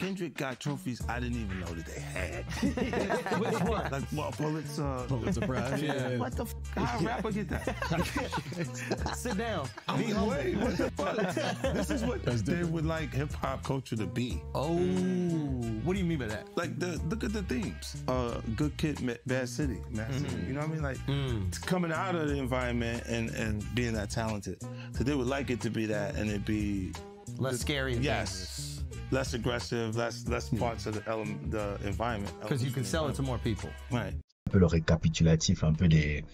Kendrick got trophies I didn't even know that they had. Which one? Like what, Pulitzer Prize. Yeah. What the how a rapper get that? Sit down. Be humble. Wait, what the fuck? This is what they would like hip hop culture to be. Oh, what do you mean by that? Like look at the themes. Good Kid, Bad City, Mad City. You know what I mean? Like coming out of the environment and being that talented. So they would like it to be that, and it'd be less scary. And yes. Less aggressive, less parts of the environment. Because you can sell it to more people. Right. Un peu le récapitulatif, un peu des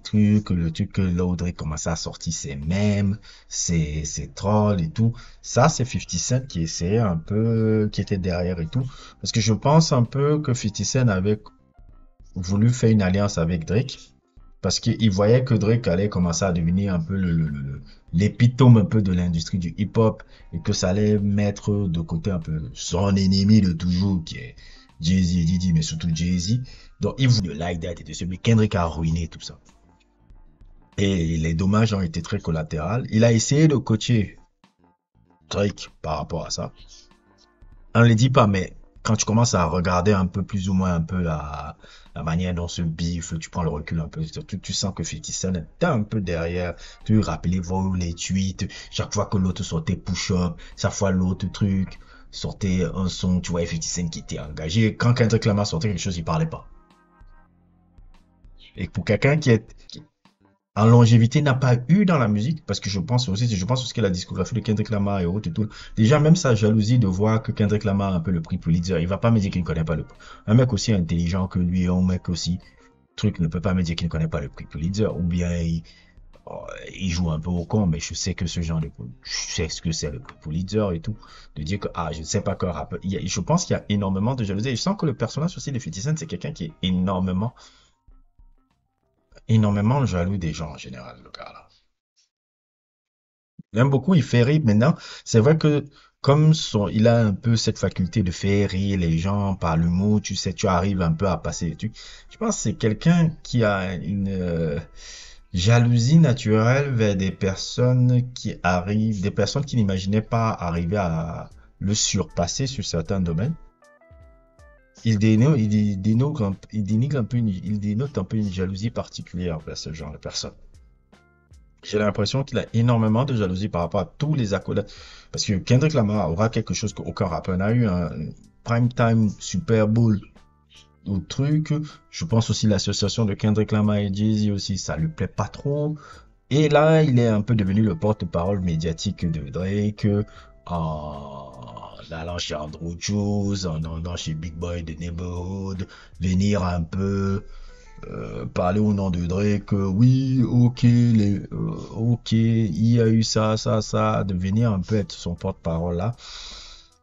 trucs, le truc que l'Audrey commençait à sortir ses mèmes, ses trolls et tout. Ça, c'est 50 Cent qui essayait un peu, qui était derrière et tout. Parce que je pense un peu que 50 Cent avait voulu faire une alliance avec Drake. Parce qu'il voyait que Drake allait commencer à devenir un peu l'épitome un peu de l'industrie du hip-hop et que ça allait mettre de côté un peu son ennemi de toujours qui est Jay-Z et Diddy, mais surtout Jay-Z. Donc il voulait Like That et tout ça, mais Kendrick a ruiné tout ça. Et les dommages ont été très collatéraux. Il a essayé de coacher Drake par rapport à ça. On ne le dit pas, mais quand tu commences à regarder un peu plus ou moins un peu la manière dont se biffe, tu prends le recul un peu, tu sens que 50 Cent était un peu derrière, tu rappelez-vous les tweets, chaque fois que l'autre sortait push-up, chaque fois l'autre truc, sortait un son, tu vois 50 Cent qui était engagé, quand Kendrick Lamar sortait quelque chose, il parlait pas. Et pour quelqu'un qui est en longévité n'a pas eu dans la musique, parce que je pense aussi que la discographie de Kendrick Lamar et autres et tout, déjà même sa jalousie de voir que Kendrick Lamar a un peu le prix Pulitzer, il va pas me dire qu'il ne connaît pas un mec aussi intelligent que lui, un mec aussi truc ne peut pas me dire qu'il ne connaît pas le prix Pulitzer, ou bien il joue un peu au con, mais je sais que je sais ce que c'est le prix Pulitzer et tout, de dire que je ne sais pas quoi rappeur, je pense qu'il y a énormément de jalousie, et je sens que le personnage aussi de 50 Cent, c'est quelqu'un qui est énormément jaloux des gens en général, le gars là. Il aime beaucoup, il fait rire. Maintenant, c'est vrai que comme il a un peu cette faculté de faire rire les gens par l'humour, tu sais, tu arrives un peu à passer des trucs. Je pense que c'est quelqu'un qui a une jalousie naturelle vers des personnes qui n'imaginaient pas arriver à le surpasser sur certains domaines. Il dénote un peu une jalousie particulière vers ce genre de personne. J'ai l'impression qu'il a énormément de jalousie par rapport à tous les accolades. Parce que Kendrick Lamar aura quelque chose qu'aucun rappeur n'a eu, un prime time Super Bowl ou truc. Je pense aussi l'association de Kendrick Lamar et Jay-Z aussi, ça lui plaît pas trop. Et là, il est un peu devenu le porte-parole médiatique de Drake, en allant chez Andrew Juice, en allant chez Big Boy de Neighborhood, venir un peu parler au nom de Drake, oui, ok, il y a eu ça, de venir un peu être son porte-parole là.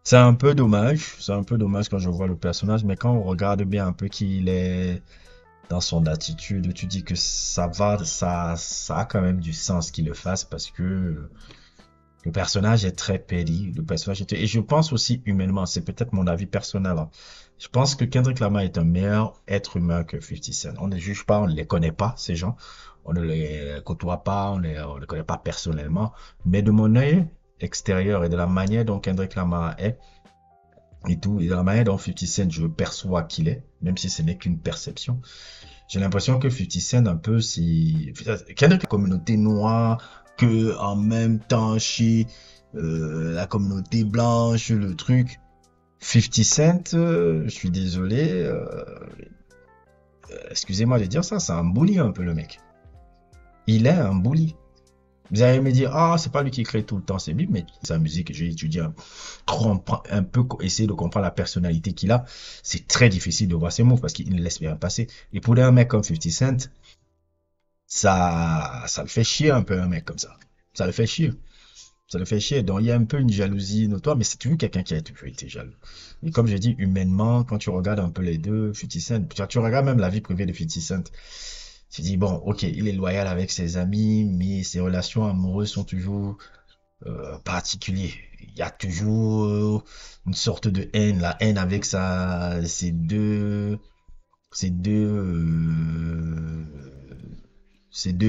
C'est un peu dommage quand je vois le personnage, mais quand on regarde bien un peu qui il est dans son attitude, tu dis que ça a quand même du sens qu'il le fasse parce que le personnage est très petty, et je pense aussi humainement, c'est peut-être mon avis personnel, hein. Je pense que Kendrick Lamar est un meilleur être humain que 50 Cent. On ne juge pas, on ne les connaît pas, ces gens. On ne les côtoie pas, on ne les connaît pas personnellement. Mais de mon œil extérieur et de la manière dont Kendrick Lamar est, et tout, et de la manière dont 50 Cent, je perçois qu'il est, même si ce n'est qu'une perception, j'ai l'impression que 50 Cent, un peu, Kendrick, la communauté noire, que en même temps chez la communauté blanche, le truc. 50 Cent, je suis désolé, excusez-moi de dire ça, c'est un bully un peu le mec. Il est un bully. Vous allez me dire, c'est pas lui qui crée tout le temps ses bibles, mais sa musique, j'ai étudié un peu, essayer de comprendre la personnalité qu'il a. C'est très difficile de voir ses mots parce qu'il ne laisse rien passer. Et pour un mec comme 50 Cent, ça le fait chier un peu un mec comme ça. Ça le fait chier. Donc il y a un peu une jalousie notoire, mais c'est toujours quelqu'un qui a toujours été jaloux. Et comme je dis, humainement, quand tu regardes un peu les deux, 50 Cent, tu regardes même la vie privée de 50 Cent, tu dis, bon, ok, il est loyal avec ses amis, mais ses relations amoureuses sont toujours particulières. Il y a toujours une sorte de haine, la haine avec ses deux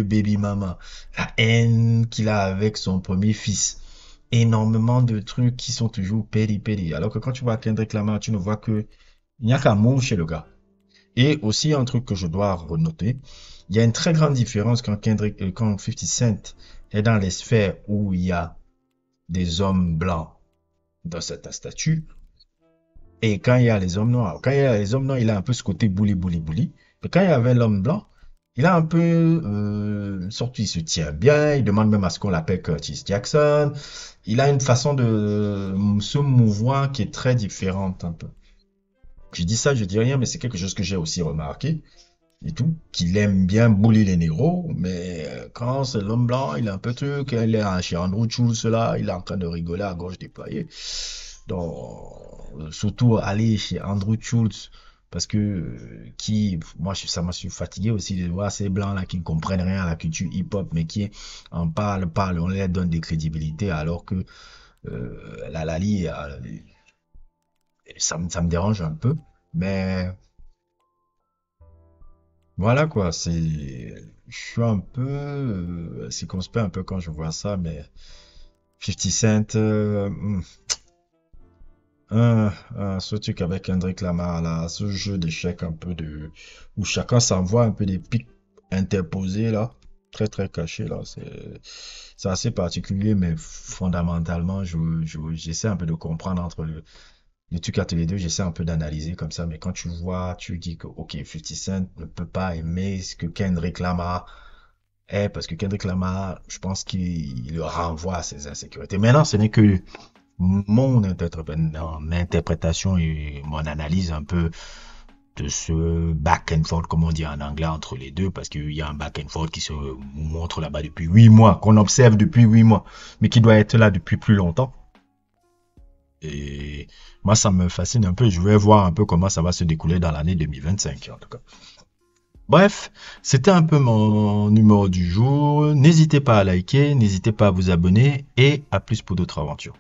baby mamas, la haine qu'il a avec son premier fils. énormément de trucs qui sont toujours péri. Alors que quand tu vois Kendrick Lamar, tu ne vois que, il n'y a qu'amour chez le gars. Et aussi, un truc que je dois renoter, il y a une très grande différence quand 50 Cent est dans les sphères où il y a des hommes blancs dans certain statut, et quand il y a les hommes noirs. Quand il y a les hommes noirs, il a un peu ce côté bully. Mais quand il y avait l'homme blanc, il a un peu, surtout il se tient bien, il demande même à ce qu'on l'appelle Curtis Jackson. Il a une façon de se mouvoir qui est très différente un peu. Je dis ça, je dis rien, mais c'est quelque chose que j'ai aussi remarqué et tout, qu'il aime bien bully les négros, mais quand c'est l'homme blanc, il a un peu truc, il est chez Andrew Schultz là, il est en train de rigoler à gauche déployée. Donc, surtout aller chez Andrew Schultz, parce que moi ça m'a suis fatigué aussi de voir ces blancs là qui ne comprennent rien à la culture hip-hop, mais qui en parlent, on leur donne des crédibilités, alors que la Lali, ça me dérange un peu, mais voilà quoi, je suis un peu circonspect un peu quand je vois ça, mais 50 Cent, ce truc avec Kendrick Lamar là, ce jeu d'échecs un peu où chacun s'envoie un peu des pics interposés là, très très cachés là, c'est assez particulier, mais fondamentalement, j'essaie un peu de comprendre entre les trucs entre les deux, j'essaie un peu d'analyser comme ça, mais quand tu vois, tu dis que, ok, 50 Cent ne peut pas aimer ce que Kendrick Lamar est, parce que Kendrick Lamar, je pense qu'il le renvoie à ses insécurités. Maintenant, ce n'est que mon interprétation et mon analyse un peu de ce back and forth, comme on dit en anglais, entre les deux, parce qu'il y a un back and forth qui se montre là-bas depuis 8 mois, qu'on observe depuis 8 mois, mais qui doit être là depuis plus longtemps. Et moi, ça me fascine un peu. Je vais voir un peu comment ça va se découler dans l'année 2025, en tout cas. Bref, c'était un peu mon numéro du jour. N'hésitez pas à liker, n'hésitez pas à vous abonner et à plus pour d'autres aventures.